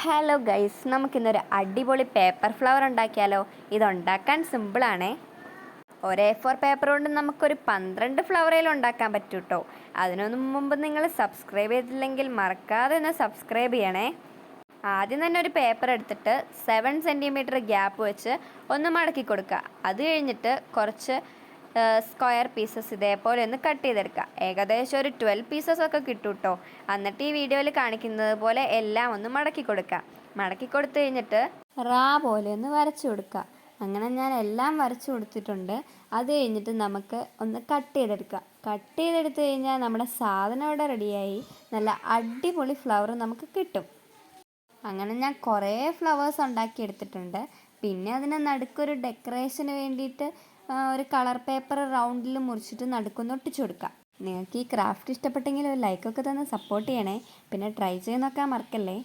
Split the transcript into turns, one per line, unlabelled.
Hello guys, നമുക്കിന്നൊരു അടിപൊളി paper flower ഉണ്ടാക്കിയാലോ? ഇതുണ്ടാക്കാൻ സിമ്പിളാണേ. ഒരേ ഫോർ പേപ്പർ കൊണ്ട് നമുക്കൊരു 12 ഫ്ലവറേലും ഉണ്ടാക്കാൻ പറ്റും കേട്ടോ. അതിനൊന്നും മുമ്പ് നിങ്ങൾ സബ്സ്ക്രൈബ് ചെയ്തില്ലെങ്കിൽ മറക്കാതെ ഒന്ന് സബ്സ്ക്രൈബ് ചെയ്യണേ. ആദ്യം തന്നെ ഒരു പേപ്പർ എടുത്തിട്ട് 7 സെൻറ്റിമീറ്റർ ഗ്യാപ്പ് വെച്ച് ഒന്ന് മടക്കി കൊടുക്കുക. അത് കഴിഞ്ഞിട്ട് കുറച്ച് സ്ക്വയർ പീസസ് ഇതേപോലെ ഒന്ന് കട്ട് ചെയ്തെടുക്കുക. ഏകദേശം ഒരു 12 പീസസ് ഒക്കെ കിട്ടും കേട്ടോ. എന്നിട്ട് ഈ വീഡിയോയിൽ കാണിക്കുന്നത് പോലെ എല്ലാം ഒന്ന് മടക്കി കൊടുക്കുക. മടക്കി കൊടുത്തു കഴിഞ്ഞിട്ട് പോലെ ഒന്ന് വരച്ചു കൊടുക്കുക. അങ്ങനെ ഞാൻ എല്ലാം വരച്ചു കൊടുത്തിട്ടുണ്ട്. അത് കഴിഞ്ഞിട്ട് നമുക്ക് ഒന്ന് കട്ട് ചെയ്തെടുക്കുക. കട്ട് ചെയ്തെടുത്ത് കഴിഞ്ഞാൽ നമ്മുടെ സാധനം ഇവിടെ റെഡിയായി. നല്ല അടിപൊളി ഫ്ലവർ നമുക്ക് കിട്ടും. അങ്ങനെ ഞാൻ കുറേ ഫ്ലവേഴ്സ് ഉണ്ടാക്കി എടുത്തിട്ടുണ്ട്. പിന്നെ അതിന് നടുക്കൊരു ഡെക്കറേഷന് വേണ്ടിയിട്ട് ഒരു കളർ പേപ്പർ റൗണ്ടിൽ മുറിച്ചിട്ട് നടുക്കൊന്ന് ഒട്ടിച്ചു കൊടുക്കാം. നിങ്ങൾക്ക് ഈ ക്രാഫ്റ്റ് ഇഷ്ടപ്പെട്ടെങ്കിൽ ഒരു ലൈക്കൊക്കെ തന്ന് സപ്പോർട്ട് ചെയ്യണേ. പിന്നെ ട്രൈ ചെയ്ത് നോക്കാൻ മറക്കല്ലേ.